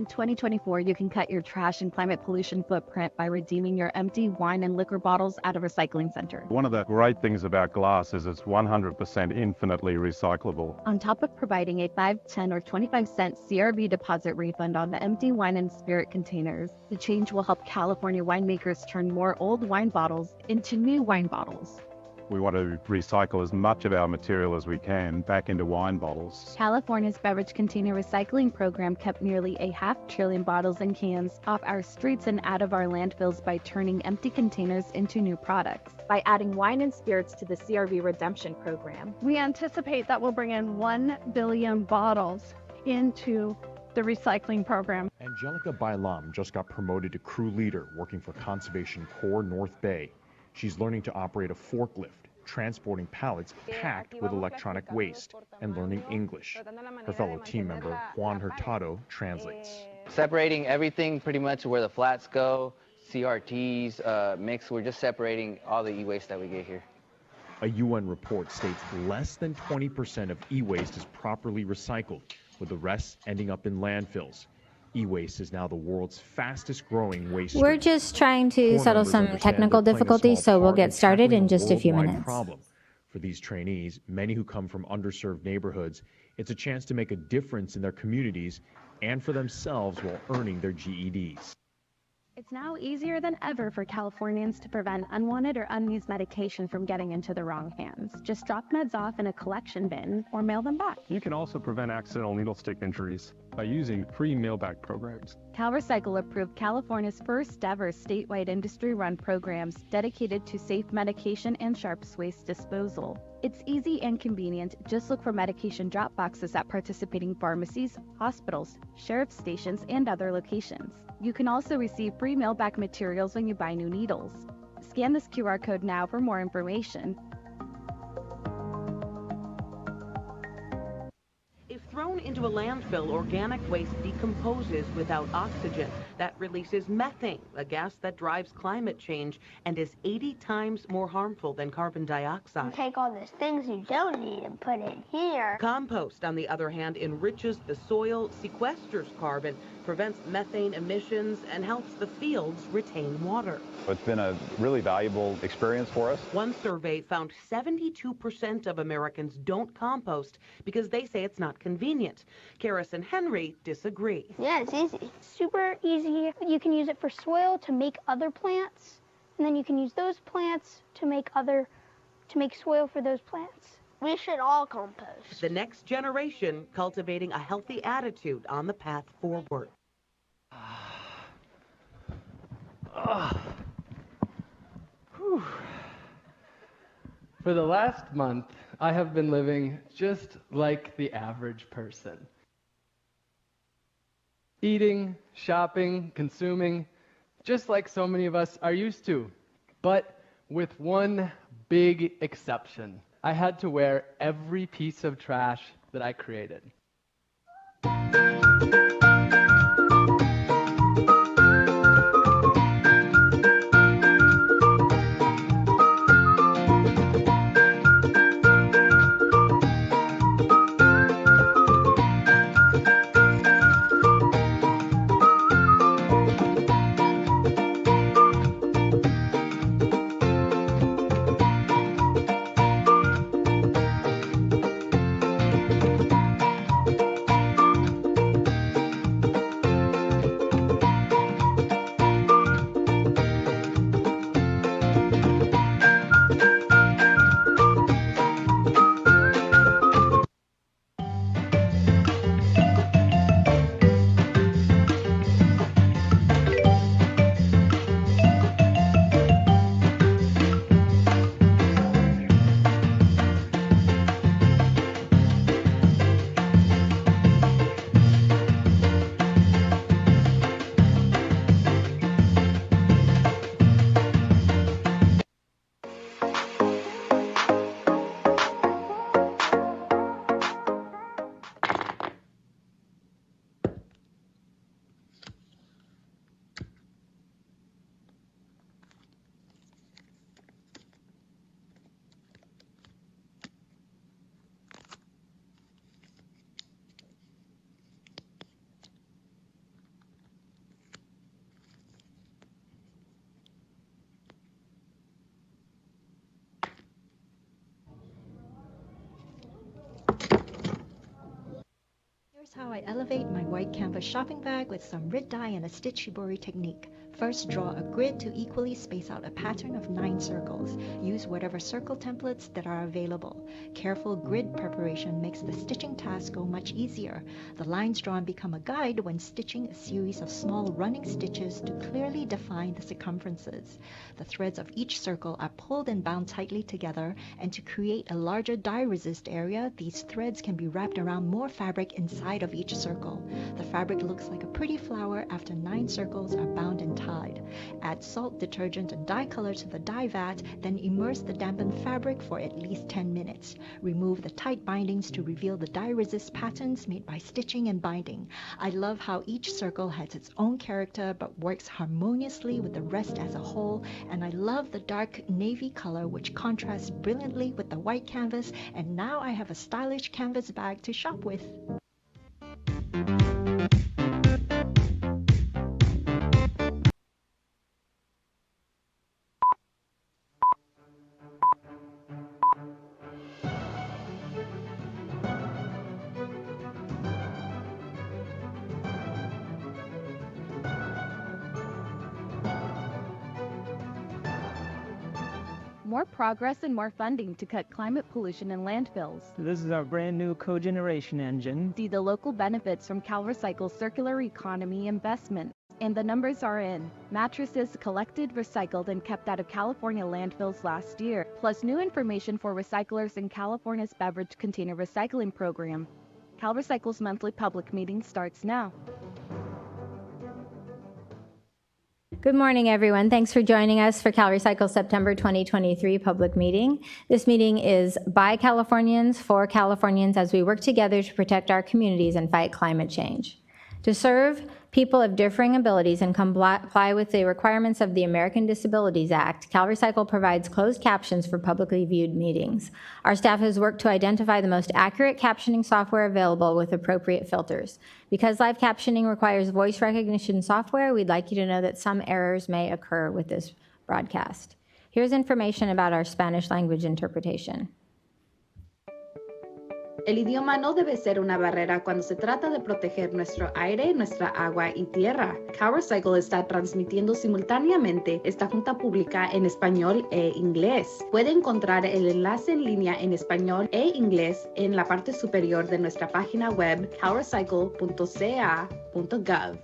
In 2024, you can cut your trash and climate pollution footprint by redeeming your empty wine and liquor bottles at a recycling center. One of the great things about glass is it's 100% infinitely recyclable. On top of providing a 5, 10, or 25-cent CRV deposit refund on the empty wine and spirit containers, the change will help California winemakers turn more old wine bottles into new wine bottles. We want to recycle as much of our material as we can back into wine bottles. California's Beverage Container Recycling Program kept nearly 500 billion bottles and cans off our streets and out of our landfills by turning empty containers into new products. By adding wine and spirits to the CRV redemption program, we anticipate that will bring in 1 billion bottles into the recycling program. Angelica Bailam just got promoted to crew leader working for Conservation Corps North Bay. She's learning to operate a forklift, transporting pallets packed with electronic waste, and learning English. Her fellow team member, Juan Hurtado, translates. Separating everything pretty much where the flats go, CRTs, mix, we're just separating all the e-waste that we get here. A UN report states less than 20% of e-waste is properly recycled, with the rest ending up in landfills. E-waste is now the world's fastest growing waste stream. We're just trying to settle some technical difficulties, so we'll get started in just a few minutes. For these trainees, many who come from underserved neighborhoods, it's a chance to make a difference in their communities and for themselves while earning their GEDs. It's now easier than ever for Californians to prevent unwanted or unused medication from getting into the wrong hands. Just drop meds off in a collection bin or mail them back. You can also prevent accidental needle stick injuries by using free mail-back programs. CalRecycle approved California's first ever statewide industry-run programs dedicated to safe medication and sharps waste disposal. It's easy and convenient. Just look for medication drop boxes at participating pharmacies, hospitals, sheriff's stations, and other locations. You can also receive free mail-back materials when you buy new needles. Scan this QR code now for more information. If thrown into a landfill, organic waste decomposes without oxygen. That releases methane, a gas that drives climate change and is 80 times more harmful than carbon dioxide. You take all those things you don't need and put it here. Compost, on the other hand, enriches the soil, sequesters carbon, prevents methane emissions, and helps the fields retain water. It's been a really valuable experience for us. One survey found 72% of Americans don't compost because they say it's not convenient. Karis and Henry disagree. Yeah, it's easy. It's super easy. You can use it for soil to make other plants, and then you can use those plants to make soil for those plants. We should all compost. The next generation cultivating a healthy attitude on the path forward. For the last month, I have been living just like the average person. Eating, shopping, consuming, just like so many of us are used to. But with one big exception. I had to wear every piece of trash that I created. Here's how I elevate my white canvas shopping bag with some rid dye and a stitch shibori technique. First, draw a grid to equally space out a pattern of 9 circles. Use whatever circle templates that are available. Careful grid preparation makes the stitching task go much easier. The lines drawn become a guide when stitching a series of small running stitches to clearly define the circumferences. The threads of each circle are pulled and bound tightly together, and to create a larger dye resist area, these threads can be wrapped around more fabric inside of each circle. The fabric looks like a pretty flower after 9 circles are bound and tied. Add salt, detergent, and dye color to the dye vat, then immerse the dampened fabric for at least 10 minutes. Remove the tight bindings to reveal the dye resist patterns made by stitching and binding. I love how each circle has its own character but works harmoniously with the rest as a whole, and I love the dark navy color which contrasts brilliantly with the white canvas, and now I have a stylish canvas bag to shop with. More progress and more funding to cut climate pollution in landfills. This is our brand new cogeneration engine. See the local benefits from CalRecycle's circular economy investment. And the numbers are in. Mattresses collected, recycled, and kept out of California landfills last year, plus new information for recyclers in California's Beverage container recycling program. CalRecycle's monthly public meeting starts now. Good morning, everyone. Thanks for joining us for CalRecycle's September 2023 public meeting. This meeting is by Californians for Californians as we work together to protect our communities and fight climate change. To serve people of differing abilities and comply with the requirements of the American Disabilities Act, CalRecycle provides closed captions for publicly viewed meetings. Our staff has worked to identify the most accurate captioning software available with appropriate filters. Because live captioning requires voice recognition software, we'd like you to know that some errors may occur with this broadcast. Here's information about our Spanish language interpretation. El idioma no debe ser una barrera cuando se trata de proteger nuestro aire, nuestra agua y tierra. CalRecycle está transmitiendo simultáneamente esta junta pública en español e inglés. Puede encontrar el enlace en línea en español e inglés en la parte superior de nuestra página web calrecycle.ca.gov.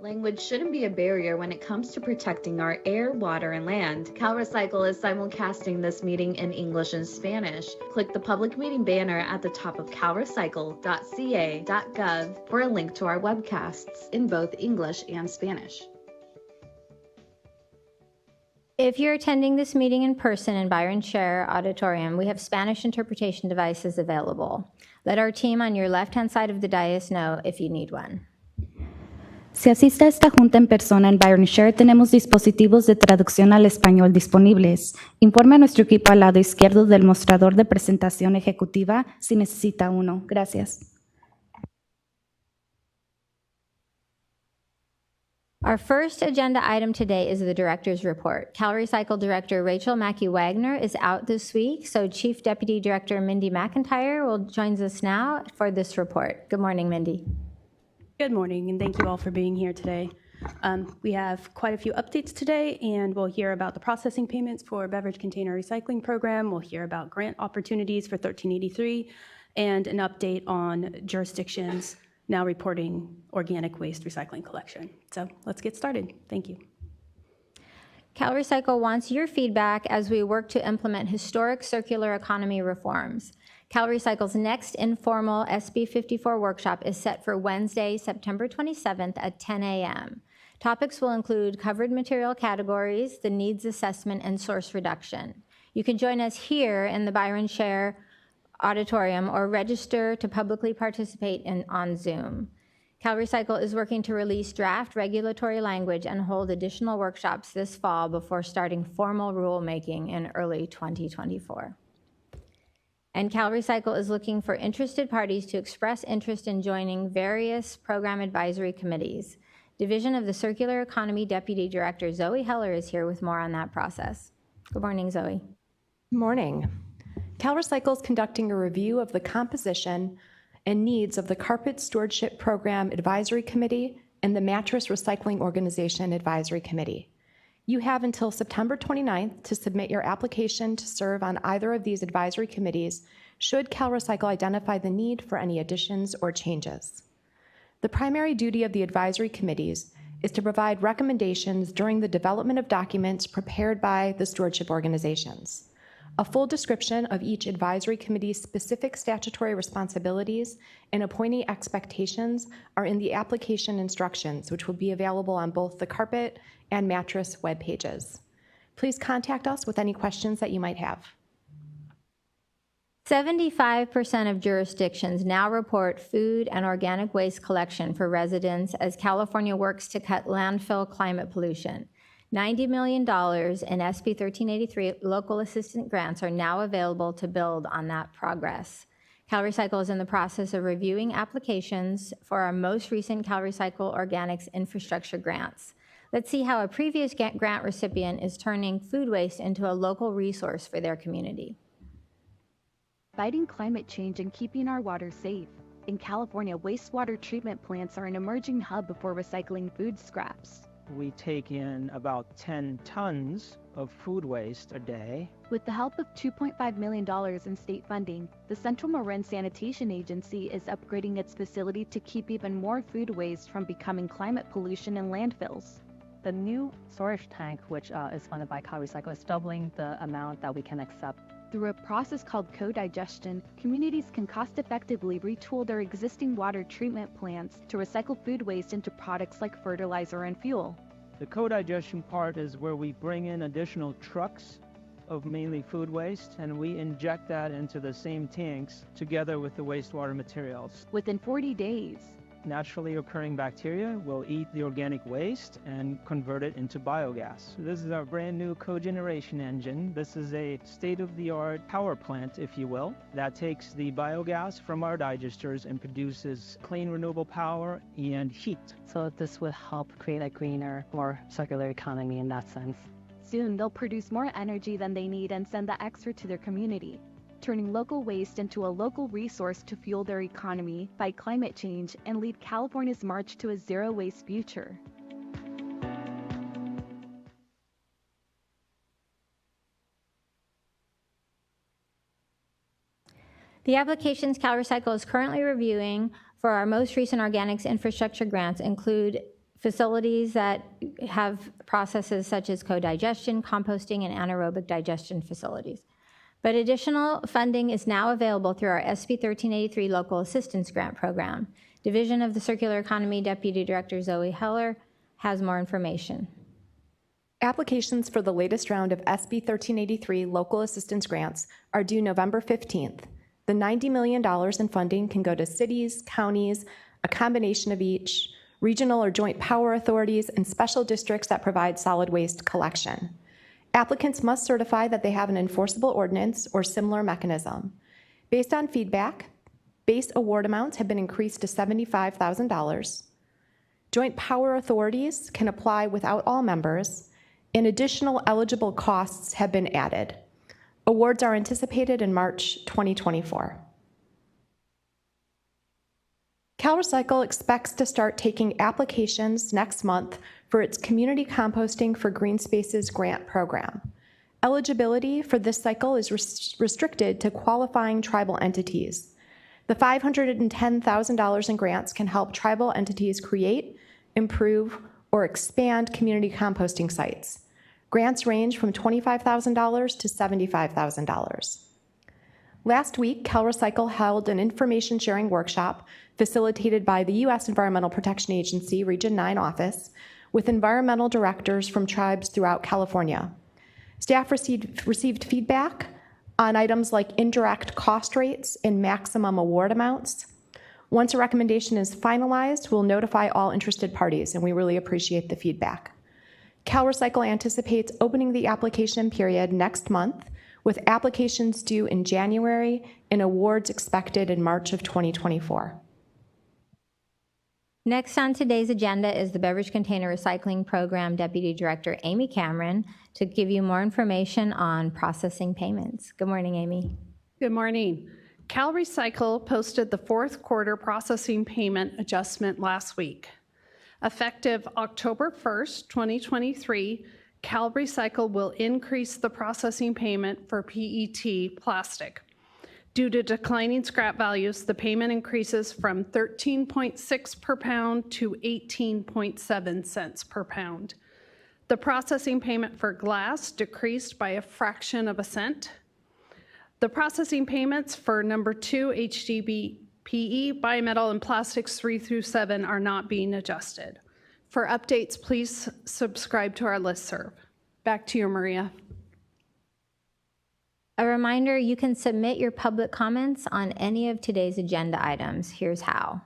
Language shouldn't be a barrier when it comes to protecting our air, water, and land. CalRecycle is simulcasting this meeting in English and Spanish. Click the public meeting banner at the top of calrecycle.ca.gov for a link to our webcasts in both English and Spanish. If you're attending this meeting in person in Byron Share Auditorium, we have Spanish interpretation devices available. Let our team on your left-hand side of the dais know if you need one. Si asiste a esta junta en persona en Byron Share, tenemos dispositivos de traducción al español disponibles. Informe a nuestro equipo al lado izquierdo del mostrador de presentación ejecutiva si necesita uno. Gracias. Our first agenda item today is the Director's Report. CalRecycle Director Rachel Mackey-Wagner is out this week, so Chief Deputy Director Mindy McIntyre will join us now for this report. Good morning, Mindy. Good morning, and thank you all for being here today. We have quite a few updates today, and we'll hear about the processing payments for Beverage Container Recycling Program. We'll hear about grant opportunities for 1383, and an update on jurisdictions now reporting organic waste recycling collection. So let's get started. Thank you. CalRecycle wants your feedback as we work to implement historic circular economy reforms. CalRecycle's next informal SB 54 workshop is set for Wednesday, September 27th at 10 a.m. Topics will include covered material categories, the needs assessment, and source reduction. You can join us here in the Byron Share Auditorium or register to publicly participate on Zoom. CalRecycle is working to release draft regulatory language and hold additional workshops this fall before starting formal rulemaking in early 2024. And CalRecycle is looking for interested parties to express interest in joining various program advisory committees. Division of the Circular Economy Deputy Director Zoe Heller is here with more on that process. Good morning, Zoe. Good morning. CalRecycle is conducting a review of the composition and needs of the Carpet Stewardship Program Advisory Committee and the Mattress Recycling Organization Advisory Committee. You have until September 29th to submit your application to serve on either of these advisory committees should CalRecycle identify the need for any additions or changes. The primary duty of the advisory committees is to provide recommendations during the development of documents prepared by the stewardship organizations. A full description of each advisory committee's specific statutory responsibilities and appointee expectations are in the application instructions, which will be available on both the carpet and mattress web pages. Please contact us with any questions that you might have. 75% of jurisdictions now report food and organic waste collection for residents as California works to cut landfill climate pollution. $90 million in SB 1383 local assistance grants are now available to build on that progress. CalRecycle is in the process of reviewing applications for our most recent CalRecycle Organics infrastructure grants. Let's see how a previous grant recipient is turning food waste into a local resource for their community. Fighting climate change and keeping our water safe. In California, wastewater treatment plants are an emerging hub for recycling food scraps. We take in about 10 tons of food waste a day. With the help of $2.5 million in state funding, the Central Marin Sanitation Agency is upgrading its facility to keep even more food waste from becoming climate pollution in landfills. The new storage tank, which is funded by CalRecycle, is doubling the amount that we can accept. Through a process called co-digestion, communities can cost-effectively retool their existing water treatment plants to recycle food waste into products like fertilizer and fuel. The co-digestion part is where we bring in additional trucks of mainly food waste, and we inject that into the same tanks together with the wastewater materials. Within 40 days, naturally occurring bacteria will eat the organic waste and convert it into biogas. So this is our brand new cogeneration engine. This is a state-of-the-art power plant, if you will, that takes the biogas from our digesters and produces clean renewable power and heat. So this will help create a greener, more circular economy in that sense. Soon they'll produce more energy than they need and send the extra to their community, turning local waste into a local resource to fuel their economy, fight climate change, and lead California's march to a zero-waste future. The applications CalRecycle is currently reviewing for our most recent organics infrastructure grants include facilities that have processes such as co-digestion, composting, and anaerobic digestion facilities. But additional funding is now available through our SB 1383 Local Assistance Grant Program. Division of the Circular Economy Deputy Director Zoe Heller has more information. Applications for the latest round of SB 1383 Local Assistance Grants are due November 15th. The $90 million in funding can go to cities, counties, a combination of each, regional or joint power authorities, and special districts that provide solid waste collection. Applicants must certify that they have an enforceable ordinance or similar mechanism. Based on feedback, base award amounts have been increased to $75,000. Joint power authorities can apply without all members, and additional eligible costs have been added. Awards are anticipated in March 2024. CalRecycle expects to start taking applications next month for its Community Composting for Green Spaces grant program. Eligibility for this cycle is restricted to qualifying tribal entities. The $510,000 in grants can help tribal entities create, improve, or expand community composting sites. Grants range from $25,000 to $75,000. Last week, CalRecycle held an information sharing workshop facilitated by the U.S. Environmental Protection Agency Region 9 office with environmental directors from tribes throughout California. Staff received feedback on items like indirect cost rates and maximum award amounts. Once a recommendation is finalized, we'll notify all interested parties, and we really appreciate the feedback. CalRecycle anticipates opening the application period next month, with applications due in January and awards expected in March of 2024. Next on today's agenda is the Beverage Container Recycling Program Deputy Director Amy Cameron to give you more information on processing payments. Good morning, Amy. Good morning. CalRecycle posted the fourth quarter processing payment adjustment last week. Effective October 1st, 2023, CalRecycle will increase the processing payment for PET plastic. Due to declining scrap values, the payment increases from 13.6 per pound to 18.7 cents per pound. The processing payment for glass decreased by a fraction of a cent. The processing payments for number 2 HDPE, bimetal, and plastics 3 through 7 are not being adjusted. For updates, please subscribe to our listserv. Back to you, Maria. A reminder, you can submit your public comments on any of today's agenda items. Here's how.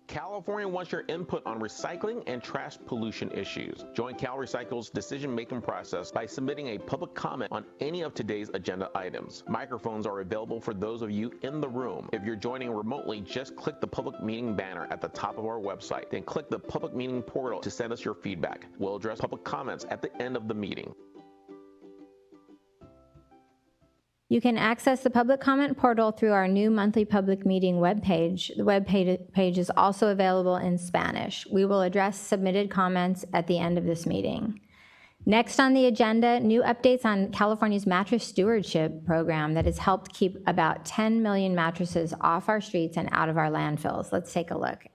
California wants your input on recycling and trash pollution issues. Join CalRecycle's decision-making process by submitting a public comment on any of today's agenda items. Microphones are available for those of you in the room. If you're joining remotely, just click the public meeting banner at the top of our website. Then click the public meeting portal to send us your feedback. We'll address public comments at the end of the meeting. You can access the public comment portal through our new monthly public meeting webpage. The webpage is also available in Spanish. We will address submitted comments at the end of this meeting. Next on the agenda, new updates on California's mattress stewardship program that has helped keep about 10 million mattresses off our streets and out of our landfills. Let's take a look.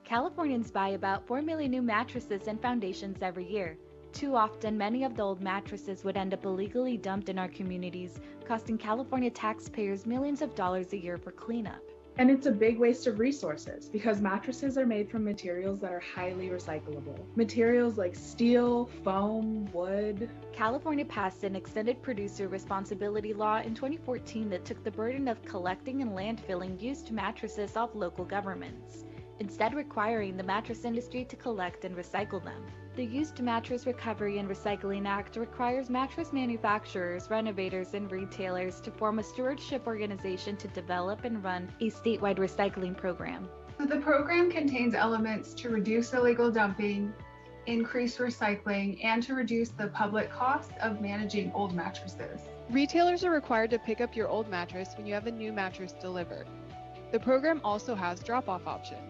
Californians buy about 4 million new mattresses and foundations every year. Too often, many of the old mattresses would end up illegally dumped in our communities, costing California taxpayers millions of dollars a year for cleanup. And it's a big waste of resources because mattresses are made from materials that are highly recyclable. Materials like steel, foam, wood. California passed an extended producer responsibility law in 2014 that took the burden of collecting and landfilling used mattresses off local governments, instead requiring the mattress industry to collect and recycle them. The Used Mattress Recovery and Recycling Act requires mattress manufacturers, renovators, and retailers to form a stewardship organization to develop and run a statewide recycling program. The program contains elements to reduce illegal dumping, increase recycling, and to reduce the public cost of managing old mattresses. Retailers are required to pick up your old mattress when you have a new mattress delivered. The program also has drop-off options.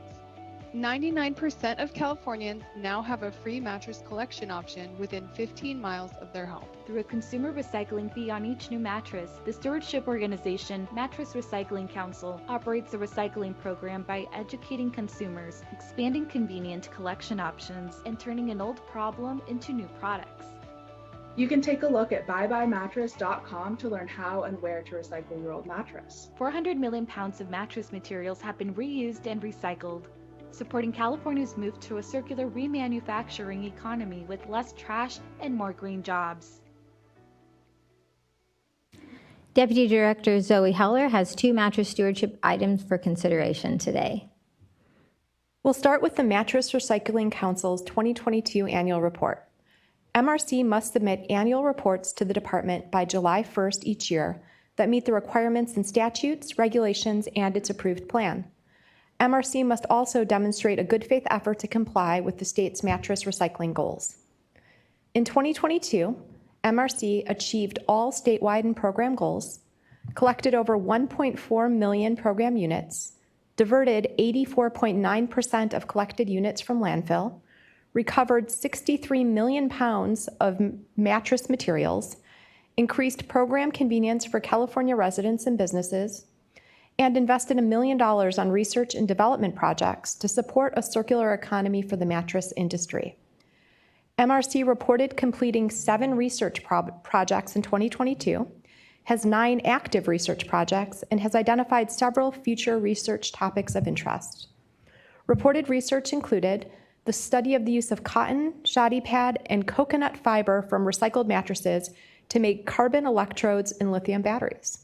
99% of Californians now have a free mattress collection option within 15 miles of their home. Through a consumer recycling fee on each new mattress, the stewardship organization, Mattress Recycling Council, operates a recycling program by educating consumers, expanding convenient collection options, and turning an old problem into new products. You can take a look at buybuymattress.com to learn how and where to recycle your old mattress. 400 million pounds of mattress materials have been reused and recycled, supporting California's move to a circular remanufacturing economy with less trash and more green jobs. Deputy Director Zoe Heller has 2 mattress stewardship items for consideration today. We'll start with the Mattress Recycling Council's 2022 annual report. MRC must submit annual reports to the department by July 1st each year that meet the requirements in statutes, regulations, and its approved plan. MRC must also demonstrate a good faith effort to comply with the state's mattress recycling goals. In 2022, MRC achieved all statewide and program goals, collected over 1.4 million program units, diverted 84.9% of collected units from landfill, recovered 63 million pounds of mattress materials, increased program convenience for California residents and businesses, and invested $1 million on research and development projects to support a circular economy for the mattress industry. MRC reported completing 7 research projects in 2022, has 9 active research projects, and has identified several future research topics of interest. Reported research included the study of the use of cotton, shoddy pad, and coconut fiber from recycled mattresses to make carbon electrodes in lithium batteries.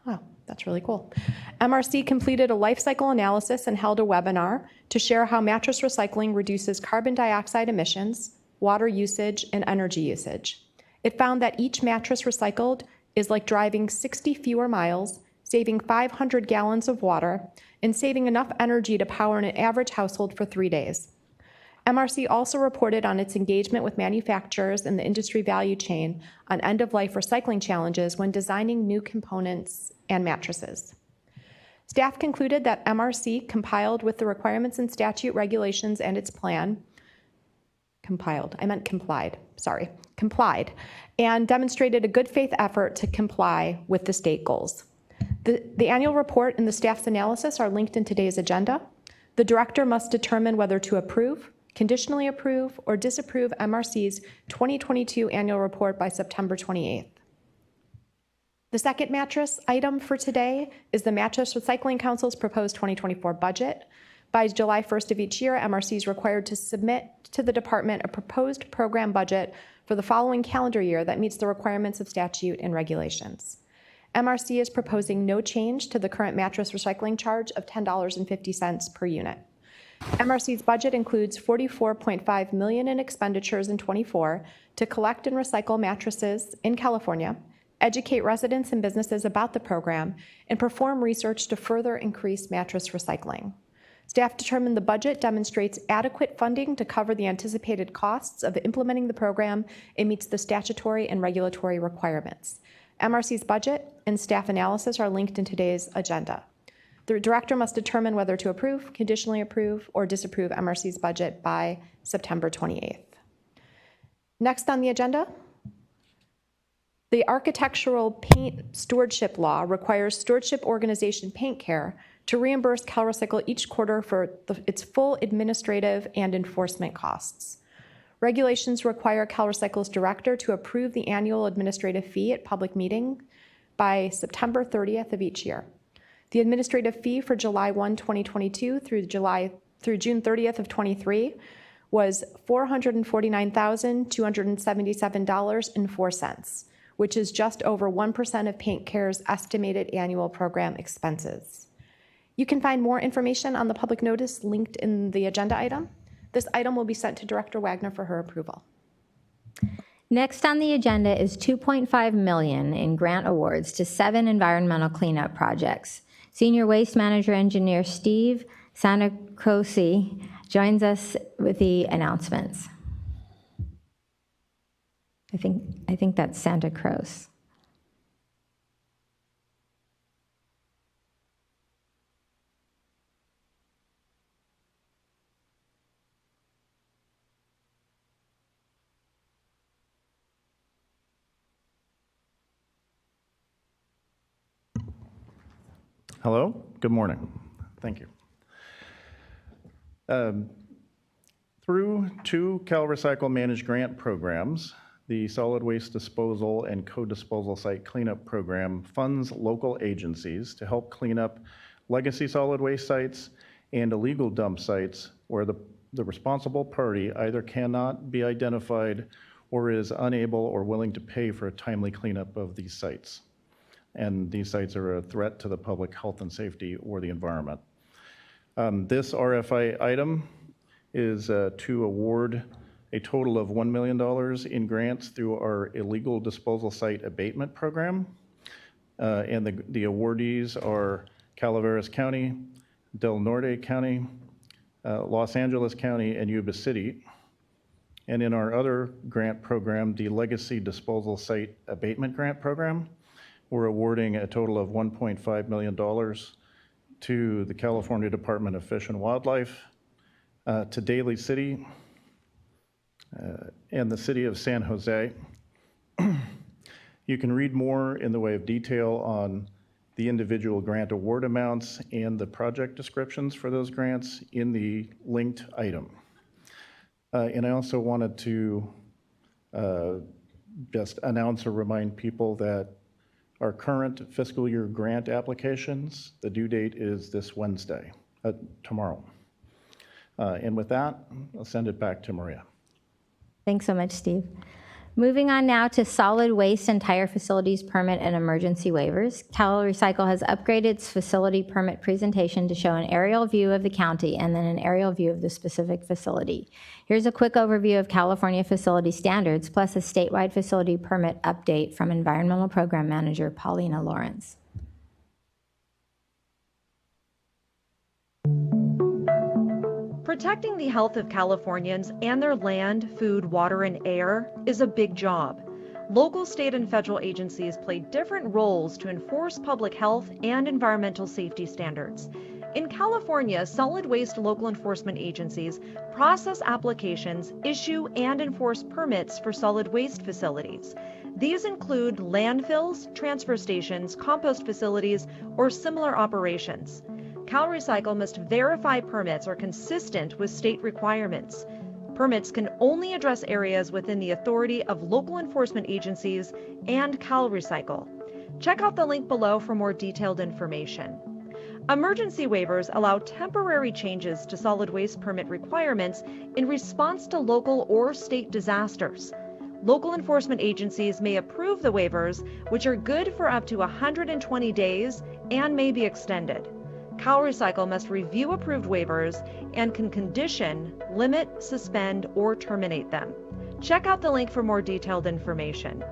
Wow. That's really cool. MRC completed a life cycle analysis and held a webinar to share how mattress recycling reduces carbon dioxide emissions, water usage, and energy usage. It found that each mattress recycled is like driving 60 fewer miles, saving 500 gallons of water, and saving enough energy to power an average household for 3 days. MRC also reported on its engagement with manufacturers in the industry value chain on end-of-life recycling challenges when designing new components and mattresses. Staff concluded that MRC complied with the requirements in statute, regulations, and its plan, complied, and demonstrated a good faith effort to comply with the state goals. The annual report and the staff's analysis are linked in today's agenda. The director must determine whether to approve, conditionally approve, or disapprove MRC's 2022 annual report by September 28th. The second mattress item for today is the Mattress Recycling Council's proposed 2024 budget. By July 1st of each year, MRC is required to submit to the department a proposed program budget for the following calendar year that meets the requirements of statute and regulations. MRC is proposing no change to the current mattress recycling charge of $10.50 per unit. MRC's budget includes $44.5 million in expenditures in '24 to collect and recycle mattresses in California, educate residents and businesses about the program, and perform research to further increase mattress recycling. Staff determined the budget demonstrates adequate funding to cover the anticipated costs of implementing the program and meets the statutory and regulatory requirements. MRC's budget and staff analysis are linked in today's agenda. The director must determine whether to approve, conditionally approve, or disapprove MRC's budget by September 28th. Next on the agenda, the Architectural Paint Stewardship Law requires Stewardship Organization Paint Care to reimburse CalRecycle each quarter for its full administrative and enforcement costs. Regulations require CalRecycle's director to approve the annual administrative fee at public meeting by September 30th of each year. The administrative fee for July 1, 2022 through June 30th of 23 was $449,277.04, which is just over 1% of Paint Care's estimated annual program expenses. You can find more information on the public notice linked in the agenda item. This item will be sent to Director Wagner for her approval. Next on the agenda is $2.5 million in grant awards to 7 environmental cleanup projects. Senior Waste Manager Engineer Steve Santacroce joins us with the announcements. I think that's Santa Cruz. Hello, good morning. Thank you. Through 2 CalRecycle managed grant programs, the Solid Waste Disposal and Co-Disposal Site Cleanup Program funds local agencies to help clean up legacy solid waste sites and illegal dump sites where the responsible party either cannot be identified or is unable or willing to pay for a timely cleanup of these sites. And these sites are a threat to the public health and safety or the environment. This RFI item is to award a total of $1 million in grants through our illegal disposal site abatement program. And the awardees are Calaveras County, Del Norte County, Los Angeles County, and Yuba City. And in our other grant program, the Legacy Disposal Site Abatement Grant Program, we're awarding a total of $1.5 million to the California Department of Fish and Wildlife, to Daly City, and the City of San Jose. You can read more in the way of detail on the individual grant award amounts and the project descriptions for those grants in the linked item. And I also wanted to just announce or remind people that our current fiscal year grant applications, the due date is this Wednesday, tomorrow. And with that, I'll send it back to Maria. Thanks so much, Steve. Moving on now to solid waste and tire facilities permit and emergency waivers. CalRecycle has upgraded its facility permit presentation to show an aerial view of the county and then an aerial view of the specific facility. Here's a quick overview of California facility standards, plus a statewide facility permit update from Environmental Program Manager Paulina Lawrence. Protecting the health of Californians and their land, food, water, and air is a big job. Local, state, and federal agencies play different roles to enforce public health and environmental safety standards. In California, solid waste local enforcement agencies process applications, issue, and enforce permits for solid waste facilities. These include landfills, transfer stations, compost facilities, or similar operations. CalRecycle must verify permits are consistent with state requirements. Permits can only address areas within the authority of local enforcement agencies and CalRecycle. Check out the link below for more detailed information. Emergency waivers allow temporary changes to solid waste permit requirements in response to local or state disasters. Local enforcement agencies may approve the waivers, which are good for up to 120 days and may be extended. CalRecycle must review approved waivers and can condition, limit, suspend, or terminate them. Check out the link for more detailed information.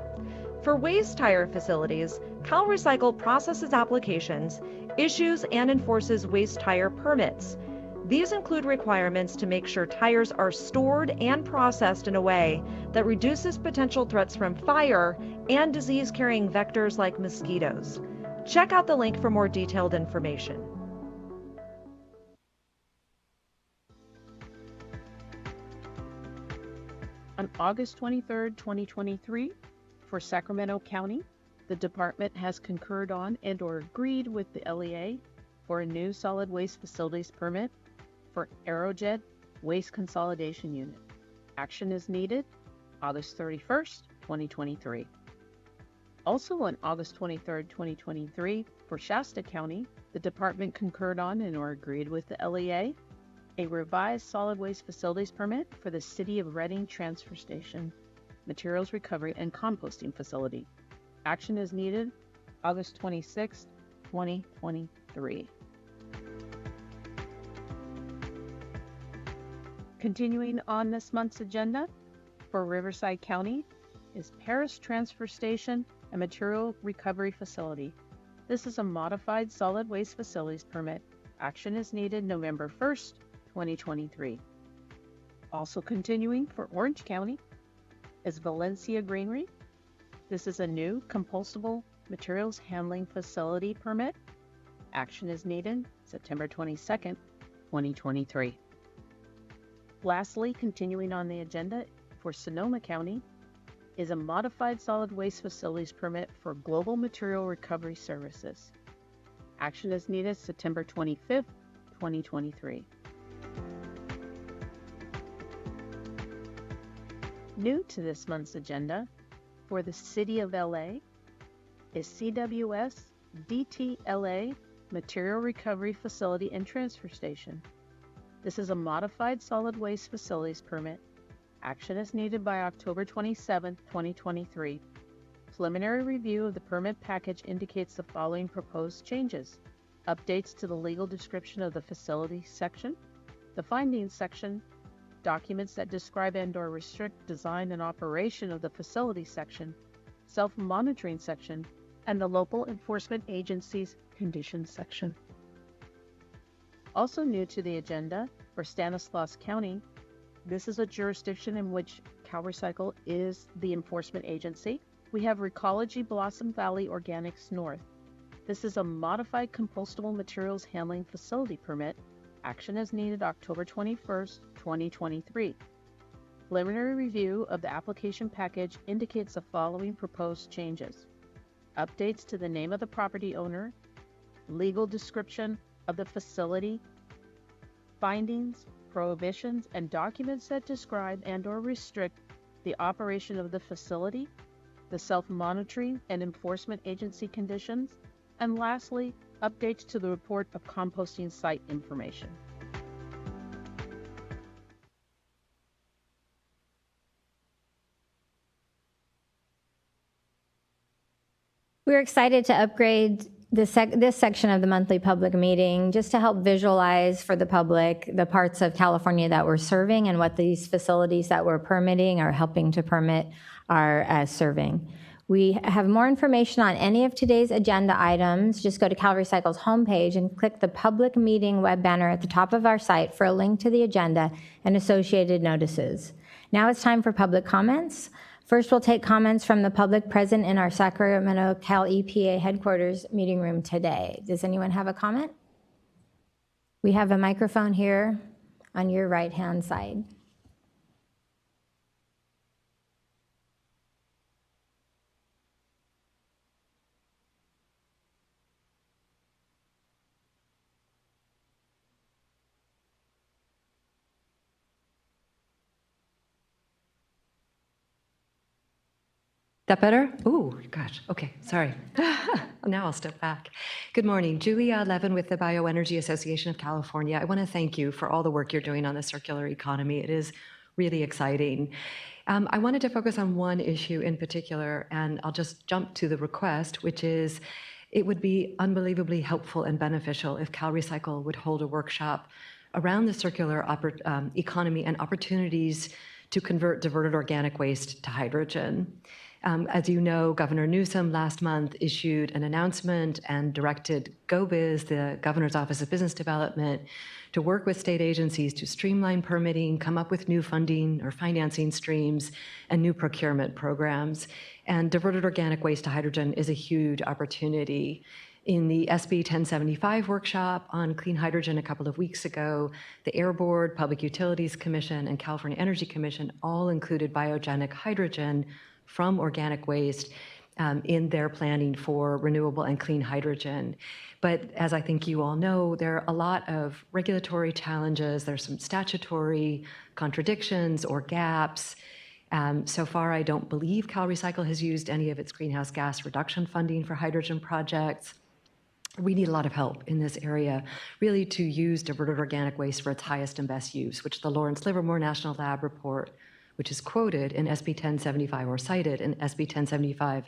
For waste tire facilities, CalRecycle processes applications, issues, and enforces waste tire permits. These include requirements to make sure tires are stored and processed in a way that reduces potential threats from fire and disease-carrying vectors like mosquitoes. Check out the link for more detailed information. On August 23, 2023, for Sacramento County, the department has concurred on and/or agreed with the LEA for a new solid waste facilities permit for Aerojet Waste Consolidation Unit. Action is needed August 31st, 2023. Also on August 23rd, 2023, for Shasta County, the department concurred on and/or agreed with the LEA a revised solid waste facilities permit for the City of Redding Transfer Station, Materials Recovery and Composting Facility. Action is needed August 26, 2023. Continuing on this month's agenda, for Riverside County is Paris Transfer Station and Material Recovery Facility. This is a modified solid waste facilities permit. Action is needed November 1st, 2023. Also continuing for Orange County is Valencia Greenery. This is a new compostable materials handling facility permit. Action is needed September 22nd, 2023. Lastly, continuing on the agenda for Sonoma County is a modified solid waste facilities permit for Global Material Recovery Services. Action is needed September 25th, 2023. New to this month's agenda for the City of LA is CWS DTLA Material Recovery Facility and Transfer Station. This is a modified solid waste facilities permit. Action is needed by October 27, 2023. Preliminary review of the permit package indicates the following proposed changes: updates to the legal description of the facility section, the findings section, documents that describe and/or restrict design and operation of the facility section, self-monitoring section, and the local enforcement agency's conditions section. Also new to the agenda for Stanislaus County, this is a jurisdiction in which CalRecycle is the enforcement agency. We have Recology Blossom Valley Organics North. This is a modified compostable materials handling facility permit. Action is needed October 21st, 2023. Preliminary review of the application package indicates the following proposed changes: updates to the name of the property owner, legal description of the facility, findings, prohibitions, and documents that describe and/or restrict the operation of the facility, the self-monitoring and enforcement agency conditions, and lastly, updates to the report of composting site information. We're excited to upgrade this section of the monthly public meeting just to help visualize for the public the parts of California that we're serving and what these facilities that we're permitting or helping to permit are serving. We have more information on any of today's agenda items. Just go to CalRecycle's homepage and click the public meeting web banner at the top of our site for a link to the agenda and associated notices. Now it's time for public comments. First, we'll take comments from the public present in our Sacramento Cal EPA headquarters meeting room today. Does anyone have a comment? We have a microphone here on your right-hand side. That better? Ooh, gosh. Okay, sorry. Now I'll step back. Good morning. Julia Levin with the Bioenergy Association of California. I want to thank you for all the work you're doing on the circular economy. It is really exciting. I wanted to focus on one issue in particular, and I'll just jump to the request, which is it would be unbelievably helpful and beneficial if CalRecycle would hold a workshop around the circular economy and opportunities to convert diverted organic waste to hydrogen. As you know, Governor Newsom last month issued an announcement and directed GoBiz, the Governor's Office of Business Development, to work with state agencies to streamline permitting, come up with new funding or financing streams, and new procurement programs. And diverted organic waste to hydrogen is a huge opportunity. In the SB 1075 workshop on clean hydrogen a couple of weeks ago, the Air Board, Public Utilities Commission, and California Energy Commission all included biogenic hydrogen from organic waste in their planning for renewable and clean hydrogen. But as I think you all know, there are a lot of regulatory challenges. There's some statutory contradictions or gaps. So far, I don't believe CalRecycle has used any of its greenhouse gas reduction funding for hydrogen projects. We need a lot of help in this area, really to use diverted organic waste for its highest and best use, which the Lawrence Livermore National Lab report, which is quoted in SB 1075 or cited in SB 1075,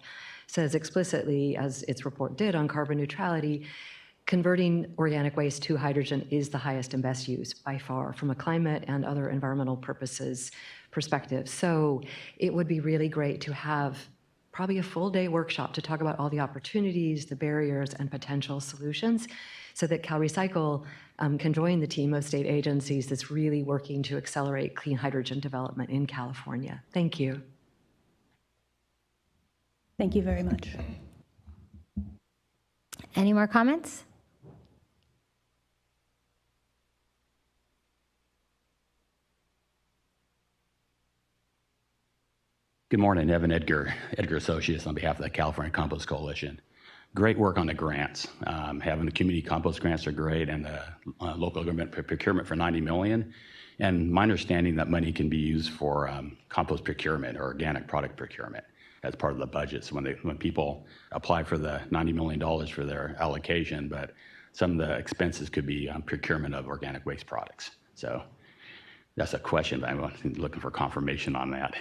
says explicitly, as its report did on carbon neutrality, converting organic waste to hydrogen is the highest and best use by far from a climate and other environmental purposes perspective. So it would be really great to have probably a full day workshop to talk about all the opportunities, the barriers, and potential solutions so that CalRecycle can join the team of state agencies that's really working to accelerate clean hydrogen development in California. Thank you. Thank you very much. Any more comments? Good morning, Evan Edgar Associates on behalf of the California Compost Coalition. Great work on the grants. Having the community compost grants are great, and the local government procurement for $90 million. And my understanding that money can be used for compost procurement or organic product procurement as part of the budget. So when people apply for the $90 million for their allocation, but some of the expenses could be procurement of organic waste products. So that's a question, but I'm looking for confirmation on that.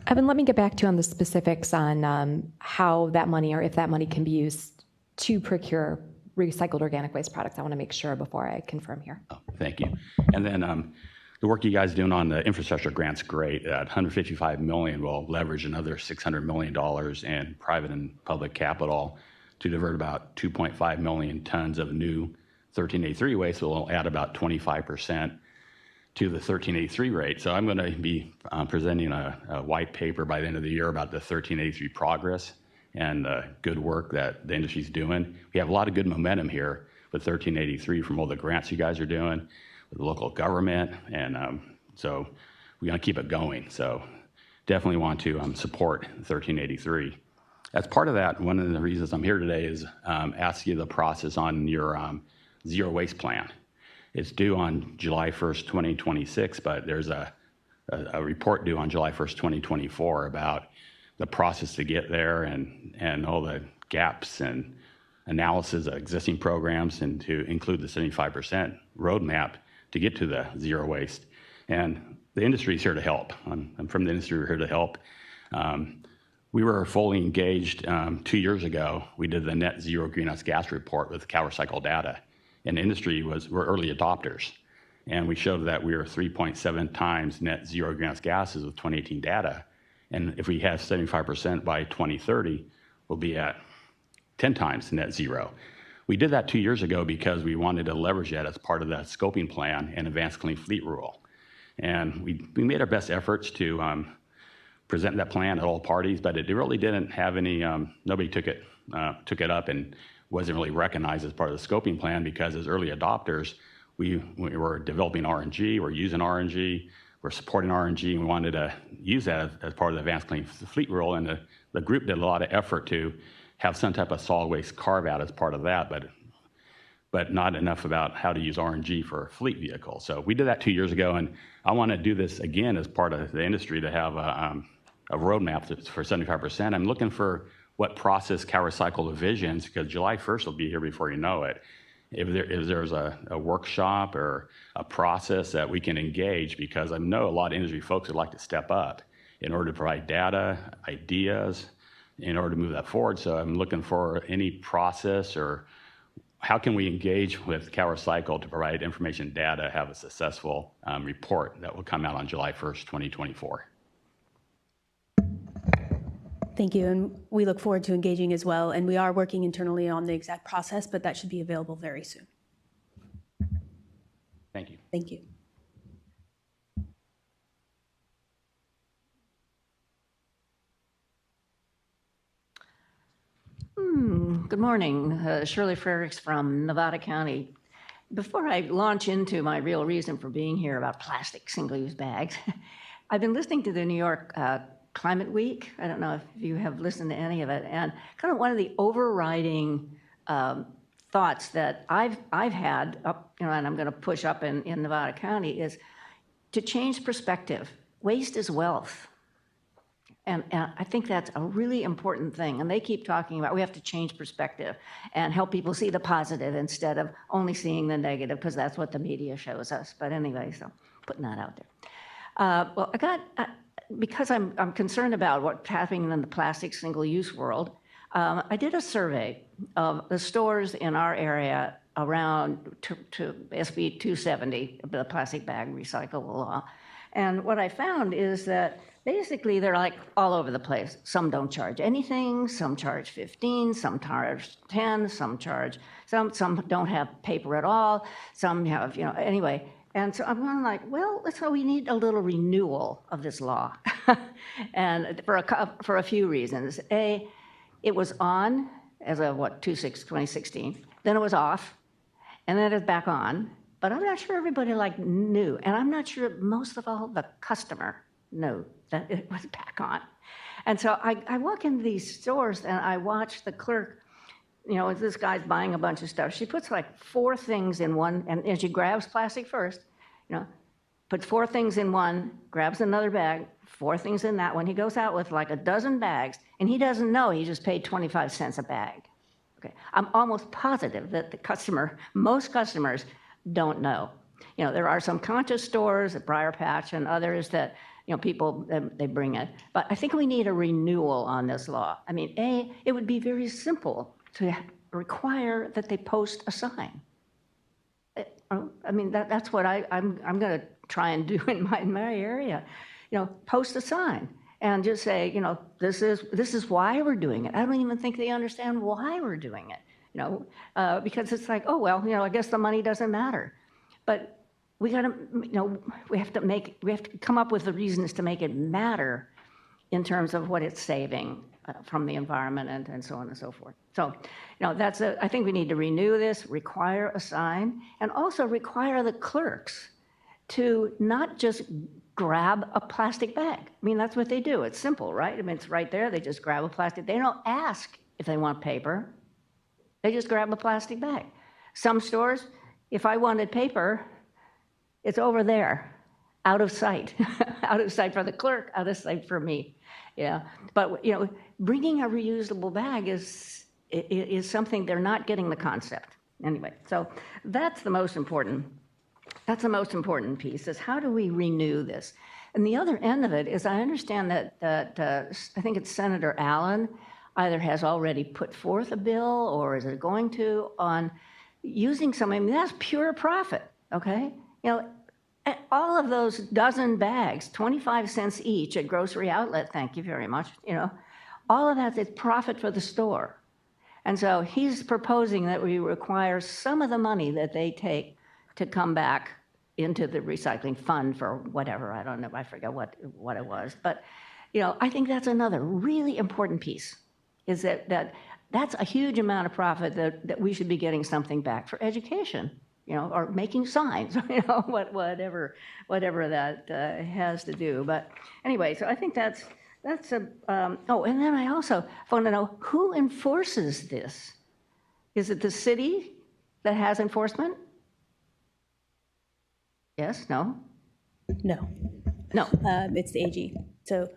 Evan, let me get back to you on the specifics on how that money, or if that money can be used to procure recycled organic waste products. I want to make sure before I confirm here. Oh, thank you. And then the work you guys doing on the infrastructure grant's great. At $155 million will leverage another $600 million in private and public capital to divert about 2.5 million tons of new 1383 waste. Will add about 25% to the 1383 rate. So I'm going to be presenting a white paper by the end of the year about the 1383 progress and the good work that the industry's doing. We have a lot of good momentum here with 1383 from all the grants you guys are doing with the local government, and so we're going to keep it going. So definitely want to support 1383. As part of that, one of the reasons I'm here today is ask you the process on your zero waste plan. It's due on July 1st, 2026, but there's a report due on July 1st, 2024 about the process to get there and all the gaps and analysis of existing programs, and to include the 75% roadmap to get to the zero waste. And the industry is here to help. I'm from the industry, we're here to help. We were fully engaged 2 years ago. We did the net zero greenhouse gas report with CalRecycle data. And the industry were early adopters. And we showed that we were 3.7 times net zero greenhouse gases with 2018 data And if we have 75% by 2030, we'll be at 10 times net zero. We did that 2 years ago because we wanted to leverage that as part of that scoping plan and advanced clean fleet rule. And we made our best efforts to present that plan at all parties, but it really didn't have any, nobody took it up and wasn't really recognized as part of the scoping plan because as early adopters, we were developing RNG, we're using RNG, we're supporting RNG, and we wanted to use that as part of the advanced clean fleet rule. And the group did a lot of effort to have some type of solid waste carve out as part of that, but not enough about how to use RNG for fleet vehicles. So we did that 2 years ago, and I want to do this again as part of the industry to have a roadmap for 75%. I'm looking for what process CalRecycle envisions, because July 1st will be here before you know it. If there's a workshop or a process that we can engage, because I know a lot of industry folks would like to step up in order to provide data, ideas, in order to move that forward. So I'm looking for any process or how can we engage with CalRecycle to provide information data, have a successful report that will come out on July 1st, 2024. Thank you, and we look forward to engaging as well. And we are working internally on the exact process, but that should be available very soon. Thank you. Thank you. Good morning. Shirley Frericks from Nevada County. Before I launch into my real reason for being here about plastic single-use bags, I've been listening to the New York Climate Week. I don't know if you have listened to any of it. And kind of one of the overriding thoughts that I've had up, and I'm going to push up in Nevada County is to change perspective. Waste is wealth. And I think that's a really important thing. And they keep talking about we have to change perspective and help people see the positive instead of only seeing the negative, because that's what the media shows us. But anyway, so putting that out there. Well, because I'm concerned about what's happening in the plastic single-use world, I did a survey of the stores in our area around to SB 270, the plastic bag recycle law. And what I found is that basically they're like all over the place. Some don't charge anything, some charge 15, some charge 10, some don't have paper at all, some have, anyway. And so I'm going like, well, so we need a little renewal of this law. And for a few reasons. A, it was on as of 2016. Then it was off, and then it's back on. But I'm not sure everybody knew, and I'm not sure most of all the customer knew that it was back on. And so I walk into these stores and I watch the clerk, this guy's buying a bunch of stuff. She puts like 4 things in one, and she grabs plastic first, puts 4 things in one, grabs another bag, 4 things in that one. He goes out with like a dozen bags, and he doesn't know he just paid 25 cents a bag. Okay, I'm almost positive that most customers don't know. There are some conscious stores at Briar Patch and others that, people, they bring it. But I think we need a renewal on this law. I mean, it would be very simple to require that they post a sign. I mean, that's what I'm going to try and do in my area. Post a sign and just say, this is why we're doing it. I don't even think they understand why we're doing it. Because it's like, oh, well, I guess the money doesn't matter. But we got to, we have to come up with the reasons to make it matter in terms of what it's saving from the environment and so on and so forth. So, I think we need to renew this, require a sign, and also require the clerks to not just grab a plastic bag. I mean, that's what they do. It's simple, right? I mean, it's right there. They just grab a plastic. They don't ask if they want paper. They just grab a plastic bag. Some stores, if I wanted paper, it's over there, out of sight, out of sight for the clerk, out of sight for me. Yeah, but bringing a reusable bag is something they're not getting the concept. Anyway, so that's the most important. That's the most important piece, is how do we renew this? And the other end of it is I understand that I think it's Senator Allen either has already put forth a bill or is it going to on using something, that's pure profit, okay? And all of those dozen bags, 25 cents each at grocery outlet, thank you very much, all of that is profit for the store. And so he's proposing that we require some of the money that they take to come back into the recycling fund for whatever, I don't know, I forget what it was. But, I think that's another really important piece, is that's a huge amount of profit that we should be getting something back for education, or making signs, whatever that has to do. But anyway, so I think that's a, oh, and then I also want to know, who enforces this? Is it the city that has enforcement? Yes, no? No. No. It's the AG. So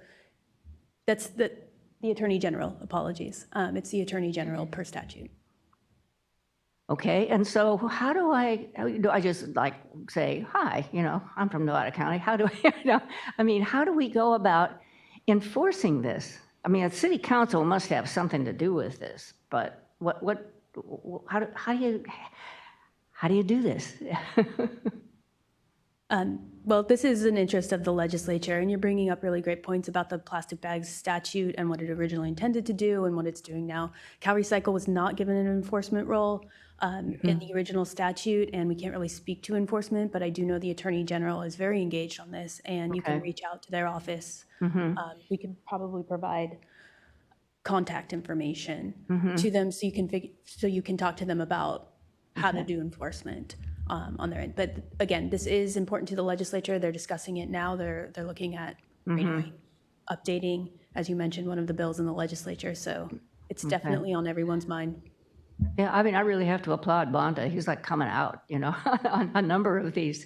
that's the Attorney General, apologies. It's the Attorney General per statute. Okay, and so how do I just say, hi, I'm from Nevada County. How do how do we go about enforcing this? I mean, a city council must have something to do with this, but how do you do this? Well, this is an interest of the legislature, and you're bringing up really great points about the plastic bags statute and what it originally intended to do and what it's doing now. CalRecycle was not given an enforcement role in the original statute, and we can't really speak to enforcement, but I do know the Attorney General is very engaged on this, and you can reach out to their office. We could probably provide contact information to them so you can talk to them about how to do enforcement on their end. But again, this is important to the legislature. They're discussing it now. They're looking at updating, as you mentioned, one of the bills in the legislature. So it's definitely on everyone's mind. Yeah, I mean, I really have to applaud Bonta. He's coming out, on a number of these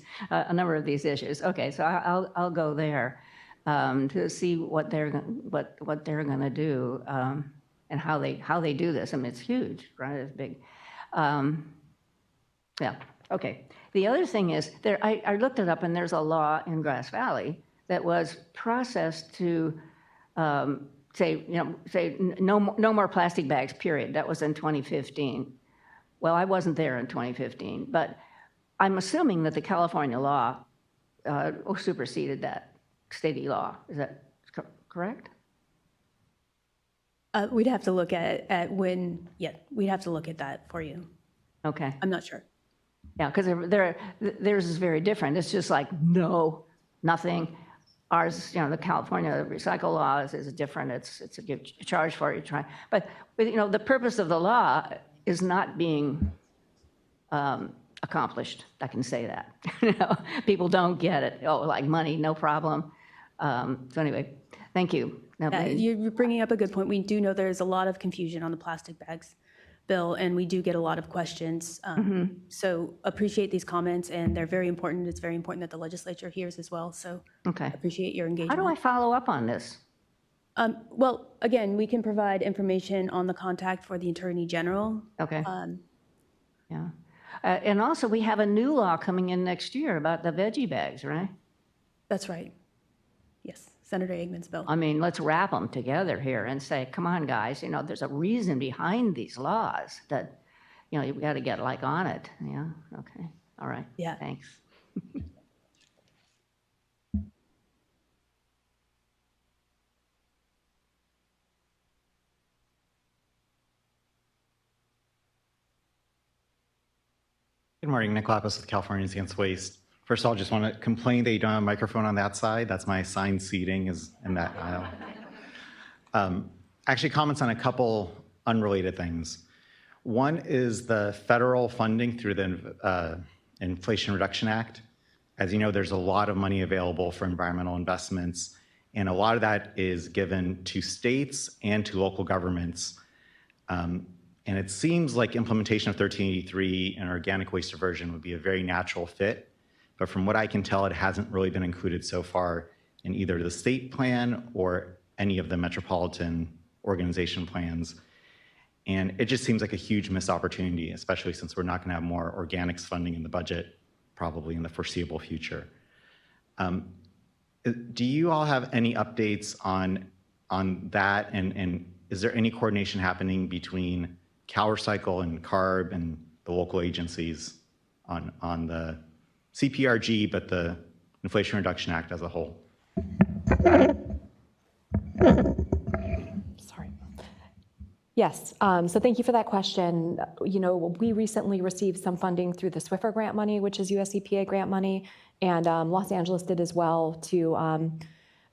issues. Okay, so I'll go there to see what they're going to do and how they do this. I mean, it's huge, right? It's big. Yeah. Okay. The other thing is, I looked it up, and there's a law in Grass Valley that was processed to say no more plastic bags, period. That was in 2015. Well, I wasn't there in 2015, but I'm assuming that the California law superseded that state law. Is that correct? We'd have to look at when. Yeah, we'd have to look at that for you. Okay. I'm not sure. Yeah, because theirs is very different. It's just no, nothing. Ours, the California recycle law is different. It's a charge for it. But the purpose of the law is not being accomplished. I can say that. People don't get it. Oh, money, no problem. So anyway, thank you. You're bringing up a good point. We do know there's a lot of confusion on the plastic bags bill, and we do get a lot of questions. So appreciate these comments, and they're very important. It's very important that the legislature hears as well. So appreciate your engagement. How do I follow up on this? Well, again, we can provide information on the contact for the Attorney General. Okay. Yeah. And also, we have a new law coming in next year about the veggie bags, right? That's right. Yes. Senator Eggman's bill. I mean, let's wrap them together here and say, come on, guys, there's a reason behind these laws that, you've got to get on it. Yeah, okay, all right. Yeah. Thanks. Good morning, Nick Lapis with Californians Against Waste. First of all, just want to complain that you don't have a microphone on that side. That's my assigned seating is in that aisle. Actually, comments on a couple unrelated things. One is the federal funding through the Inflation Reduction Act. As you know, there's a lot of money available for environmental investments, and a lot of that is given to states and to local governments. And it seems like implementation of 1383 and organic waste diversion would be a very natural fit. But from what I can tell, it hasn't really been included so far in either the state plan or any of the metropolitan organization plans. And it just seems like a huge missed opportunity, especially since we're not going to have more organics funding in the budget, probably in the foreseeable future. Do you all have any updates on that? And is there any coordination happening between CalRecycle and CARB and the local agencies on the CPRG, but the Inflation Reduction Act as a whole. Sorry. Yes, so thank you for that question. You know, we recently received some funding through the Swiffer grant money, which is US EPA grant money, and Los Angeles did as well to,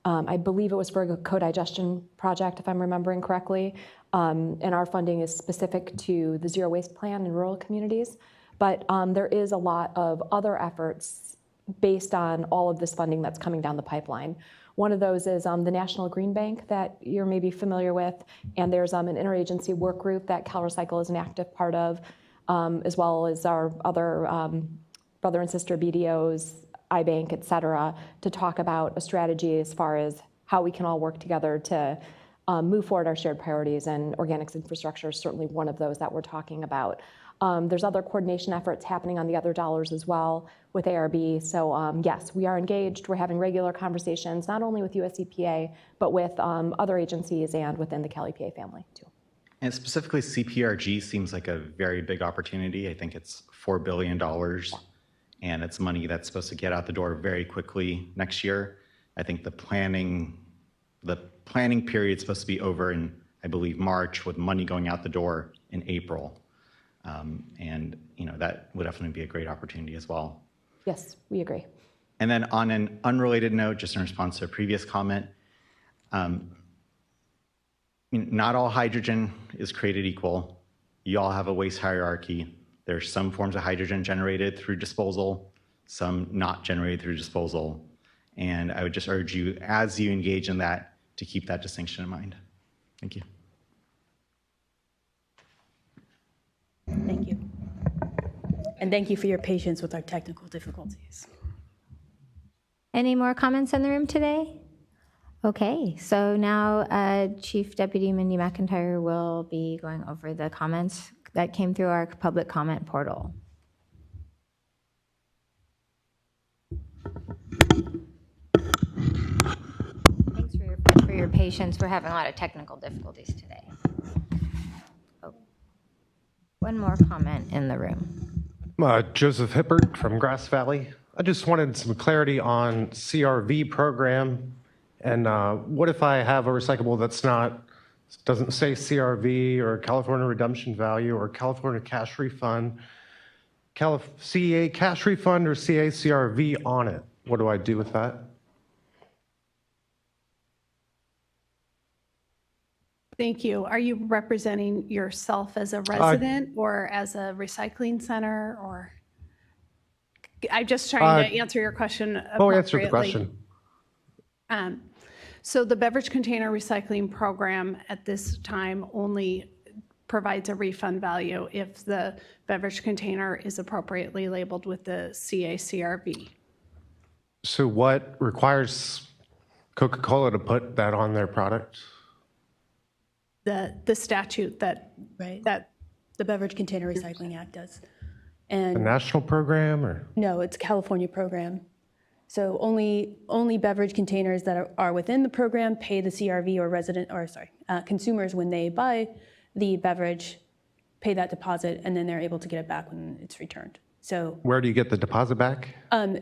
I believe it was for a co-digestion project, if I'm remembering correctly. And our funding is specific to the zero waste plan in rural communities. But there is a lot of other efforts based on all of this funding that's coming down the pipeline. One of those is the National Green Bank that you're maybe familiar with, and there's an interagency work group that CalRecycle is an active part of, as well as our other brother and sister BDOs, iBank, et cetera, to talk about a strategy as far as how we can all work together to move forward our shared priorities, and organics infrastructure is certainly one of those that we're talking about. There's other coordination efforts happening on the other dollars as well with ARB. So yes, we are engaged. We're having regular conversations, not only with US EPA, but with other agencies and within the Cal EPA family too. And specifically CPRG seems like a very big opportunity. I think it's $4 billion, and it's money that's supposed to get out the door very quickly next year. I think the planning period is supposed to be over in, I believe, March, with money going out the door in April. And you know, that would definitely be a great opportunity as well. Yes, we agree. And then on an unrelated note, just in response to a previous comment, not all hydrogen is created equal. You all have a waste hierarchy. There's some forms of hydrogen generated through disposal, some not generated through disposal. And I would just urge you, as you engage in that, to keep that distinction in mind. Thank you. Thank you. And thank you for your patience with our technical difficulties. Any more comments in the room today? Okay, so now Chief Deputy Mindy McIntyre will be going over the comments that came through our public comment portal. Thanks for your patience. We're having a lot of technical difficulties today. Oh. One more comment in the room. Joseph Hippert from Grass Valley. I just wanted some clarity on CRV program. And what if I have a recyclable that's doesn't say CRV or California redemption value or California cash refund, CA cash refund or CA CRV on it? What do I do with that? Thank you. Are you representing yourself as a resident or as a recycling center, or? I'm just trying to answer your question appropriately. Answer the question. So the beverage container recycling program at this time only provides a refund value if the beverage container is appropriately labeled with the CA-CRV. So what requires Coca-Cola to put that on their product? The statute that the Beverage Container Recycling Act does. And a national program, or? No, it's a California program. So only beverage containers that are within the program pay the CRV, or consumers, when they buy the beverage, pay that deposit, and then they're able to get it back when it's returned. So where do you get the deposit back?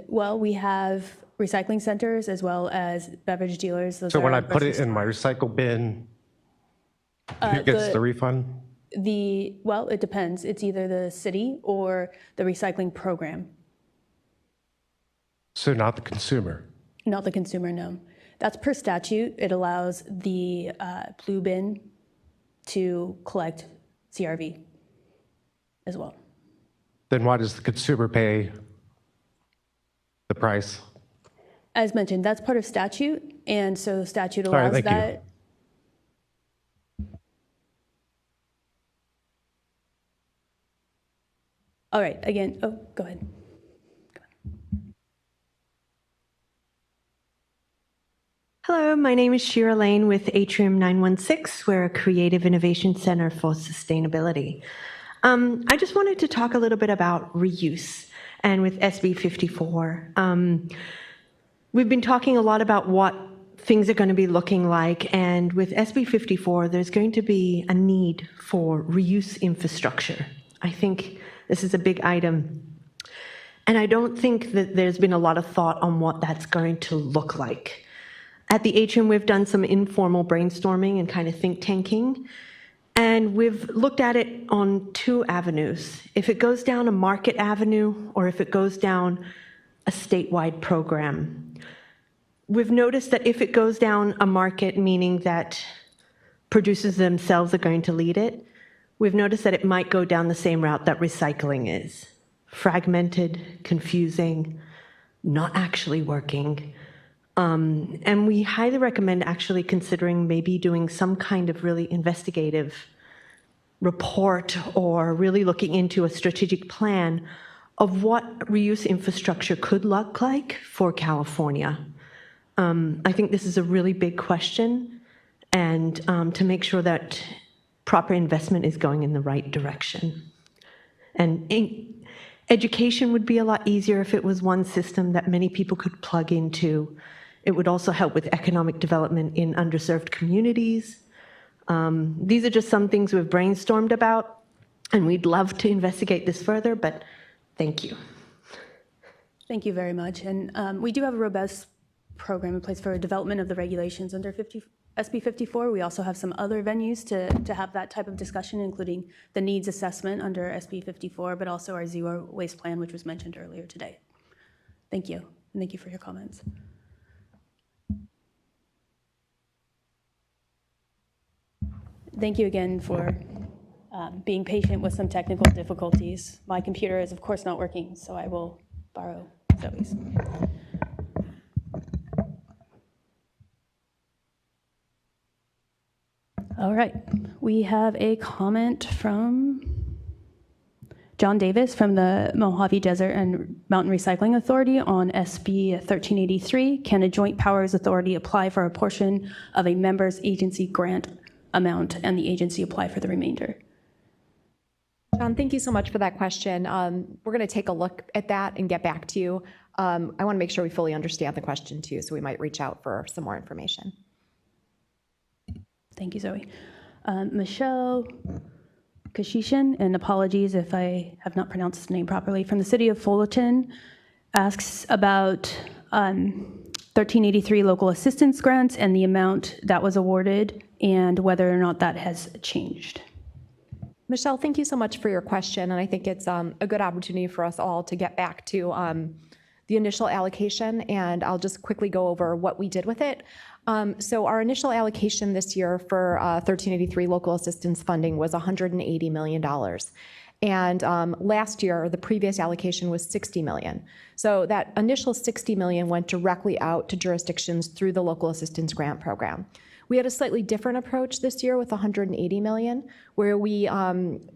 Well, we have recycling centers as well as beverage dealers. So when I put it in my recycle bin, who gets the refund? Well, it depends. It's either the city or the recycling program. So not the consumer? Not the consumer, no. That's per statute. It allows the blue bin to collect CRV as well. Then why does the consumer pay the price? As mentioned, that's part of statute, and so statute allows that. Thank you. All right, again, go ahead. Hello, my name is Shira Lane with Atrium 916. We're a creative innovation center for sustainability. I just wanted to talk a little bit about reuse, and with SB 54. We've been talking a lot about what things are going to be looking like, and with SB 54, there's going to be a need for reuse infrastructure. I think this is a big item. And I don't think that there's been a lot of thought on what that's going to look like. At the Atrium, we've done some informal brainstorming and kind of think tanking. And we've looked at it on two avenues. If it goes down a market avenue or if it goes down a statewide program. We've noticed that if it goes down a market, meaning that producers themselves are going to lead it, we've noticed that it might go down the same route that recycling is. Fragmented, confusing, not actually working. And we highly recommend actually considering maybe doing some kind of really investigative report or really looking into a strategic plan of what reuse infrastructure could look like for California. I think this is a really big question, and to make sure that proper investment is going in the right direction. And education would be a lot easier if it was one system that many people could plug into. It would also help with economic development in underserved communities. These are just some things we've brainstormed about, and we'd love to investigate this further, but thank you. Thank you very much. And we do have a robust program in place for development of the regulations under SB 54. We also have some other venues to have that type of discussion, including the needs assessment under SB 54, but also our zero waste plan, which was mentioned earlier today. Thank you. And thank you for your comments. Thank you again for being patient with some technical difficulties. My computer is, of course, not working, so I will borrow Zoe's. All right, we have a comment from John Davis from the Mojave Desert and Mountain Recycling Authority on SB 1383. Can a joint powers authority apply for a portion of a member's agency grant amount and the agency apply for the remainder? John, thank you so much for that question. We're going to take a look at that and get back to you. I want to make sure we fully understand the question too, so we might reach out for some more information. Thank you, Zoe. Michelle Kashishin, and apologies if I have not pronounced his name properly, from the city of Fullerton, asks about 1383 local assistance grants and the amount that was awarded and whether or not that has changed. Michelle, thank you so much for your question, and I think it's a good opportunity for us all to get back to the initial allocation, and I'll just quickly go over what we did with it. So our initial allocation this year for 1383 local assistance funding was $180 million. And last year, the previous allocation was $60 million. So that initial $60 million went directly out to jurisdictions through the local assistance grant program. We had a slightly different approach this year with $180 million, where we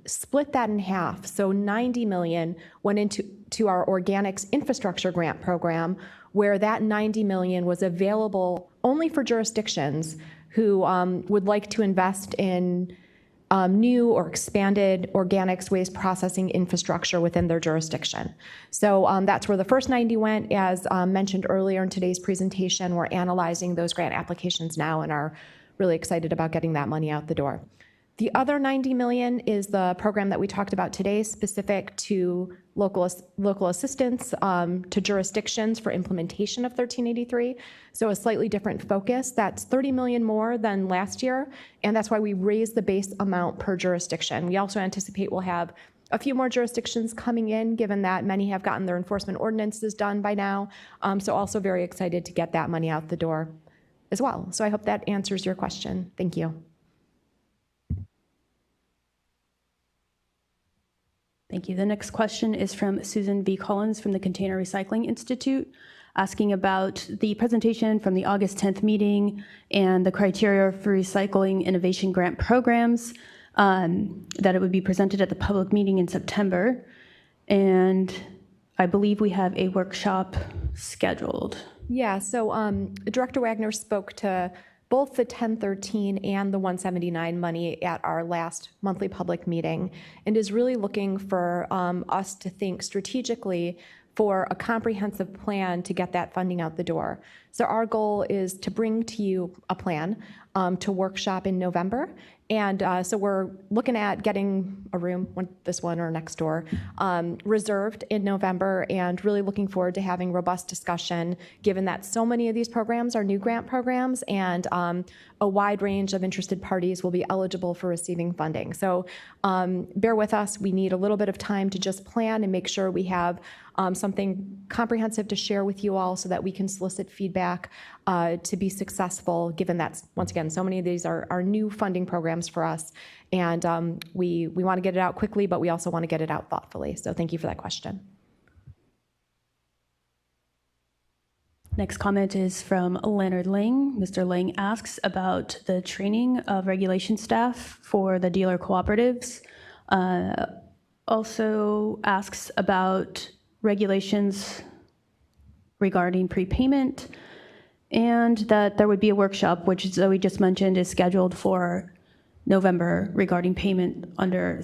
split that in half. So $90 million went into our organics infrastructure grant program, where that $90 million was available only for jurisdictions who would like to invest in new or expanded organics waste processing infrastructure within their jurisdiction. So that's where the first 90 went. As mentioned earlier in today's presentation, we're analyzing those grant applications now and are really excited about getting that money out the door. The other $90 million is the program that we talked about today, specific to local assistance to jurisdictions for implementation of 1383. So a slightly different focus. That's $30 million more than last year, and that's why we raised the base amount per jurisdiction. We also anticipate we'll have a few more jurisdictions coming in, given that many have gotten their enforcement ordinances done by now. So also very excited to get that money out the door as well. So I hope that answers your question. Thank you. Thank you. The next question is from Susan B. Collins from the Container Recycling Institute, asking about the presentation from the August 10th meeting and the criteria for recycling innovation grant programs, that it would be presented at the public meeting in September. And I believe we have a workshop scheduled. Yeah, so Director Wagner spoke to both the 1013 and the 179 money at our last monthly public meeting, and is really looking for us to think strategically for a comprehensive plan to get that funding out the door. So our goal is to bring to you a plan to workshop in November. And so we're looking at getting a room, this one or next door, reserved in November, and really looking forward to having robust discussion, given that so many of these programs are new grant programs, and a wide range of interested parties will be eligible for receiving funding. So bear with us. We need a little bit of time to just plan and make sure we have something comprehensive to share with you all so that we can solicit feedback to be successful, given that, once again, so many of these are new funding programs for us. And we want to get it out quickly, but we also want to get it out thoughtfully. So thank you for that question. Next comment is from Leonard Lang. Mr. Lang asks about the training of regulation staff for the dealer cooperatives. Also asks about regulations regarding prepayment, and that there would be a workshop, which Zoe just mentioned is scheduled for November regarding payment under,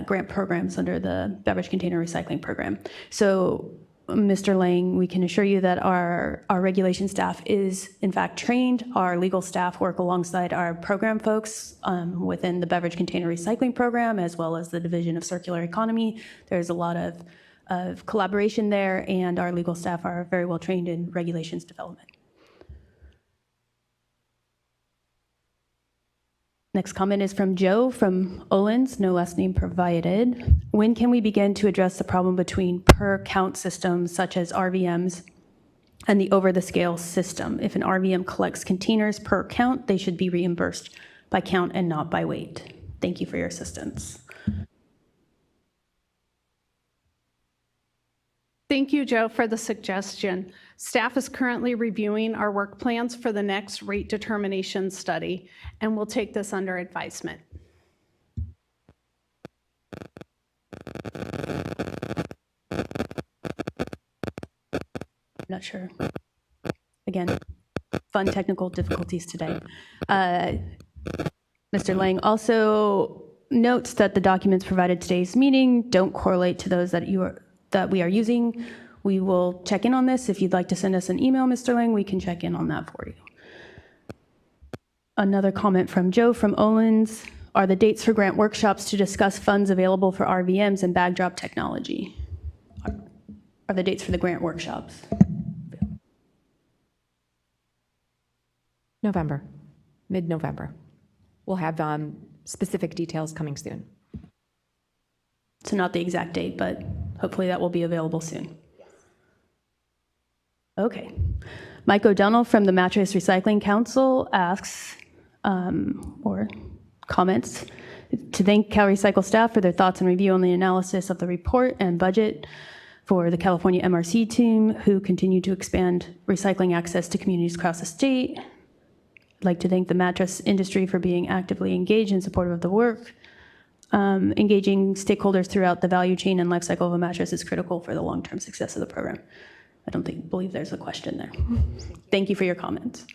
grant programs under the Beverage Container Recycling Program. So Mr. Lang, we can assure you that our regulation staff is in fact trained. Our legal staff work alongside our program folks within the Beverage Container Recycling Program, as well as the Division of Circular Economy. There's a lot of collaboration there, and our legal staff are very well trained in regulations development. Next comment is from Joe from Olins, no last name provided. When can we begin to address the problem between per count systems such as RVMs and the over-the-scale system? If an RVM collects containers per count, they should be reimbursed by count and not by weight. Thank you for your assistance. Thank you, Joe, for the suggestion. Staff is currently reviewing our work plans for the next rate determination study, and we'll take this under advisement. Not sure. Again, fun technical difficulties today. Mr. Lang also notes that the documents provided today's meeting don't correlate to those that we are using. We will check in on this. If you'd like to send us an email, Mr. Lang, we can check in on that for you. Another comment from Joe from Olins. Are the dates for grant workshops to discuss funds available for RVMs and bag drop technology? Are the dates for the grant workshops? November, mid-November. We'll have specific details coming soon. So not the exact date, but hopefully that will be available soon. Okay. Mike O'Donnell from the Mattress Recycling Council asks, or comments, to thank CalRecycle staff for their thoughts and review on the analysis of the report and budget for the California MRC team, who continue to expand recycling access to communities across the state. I'd like to thank the mattress industry for being actively engaged and supportive of the work. Engaging stakeholders throughout the value chain and life cycle of a mattress is critical for the long-term success of the program. I don't believe there's a question there. Thank you for your comments.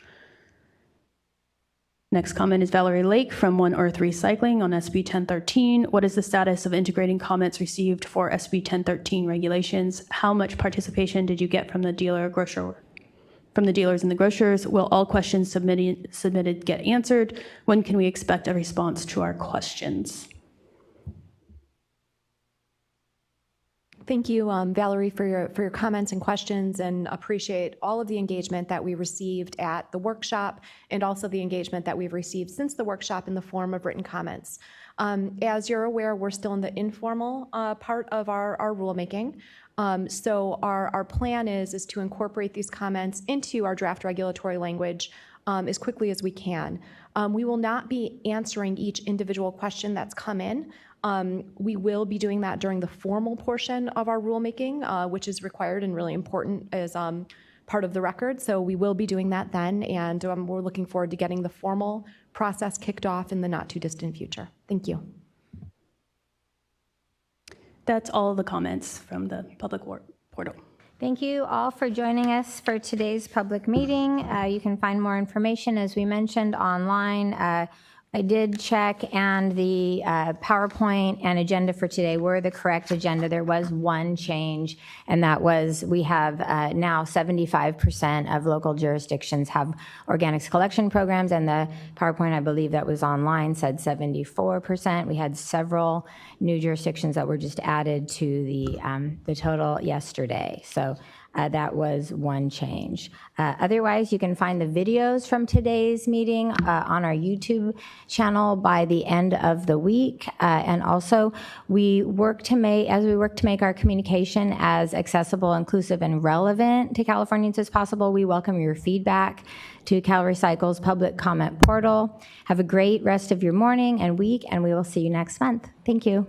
Next comment is Valerie Lake from One Earth Recycling on SB 1013. What is the status of integrating comments received for SB 1013 regulations? How much participation did you get from the dealers and the grocers? Will all questions submitted get answered? When can we expect a response to our questions? Thank you, Valerie, for your comments and questions, and appreciate all of the engagement that we received at the workshop, and also the engagement that we've received since the workshop in the form of written comments. As you're aware, we're still in the informal part of our rulemaking. So our plan is to incorporate these comments into our draft regulatory language as quickly as we can. We will not be answering each individual question that's come in. We will be doing that during the formal portion of our rulemaking, which is required and really important as part of the record. So we will be doing that then, and we're looking forward to getting the formal process kicked off in the not too distant future. Thank you. That's all the comments from the public portal. Thank you all for joining us for today's public meeting. You can find more information, as we mentioned, online. I did check, and the PowerPoint and agenda for today were the correct agenda. There was one change, and that was we have now 75% of local jurisdictions have organics collection programs, and the PowerPoint, I believe that was online, said 74%. We had several new jurisdictions that were just added to the total yesterday. So that was one change. Otherwise, you can find the videos from today's meeting on our YouTube channel by the end of the week. And also, we work to make our communication as accessible, inclusive, and relevant to Californians as possible. We welcome your feedback to CalRecycle's public comment portal. Have a great rest of your morning and week, and we will see you next month. Thank you.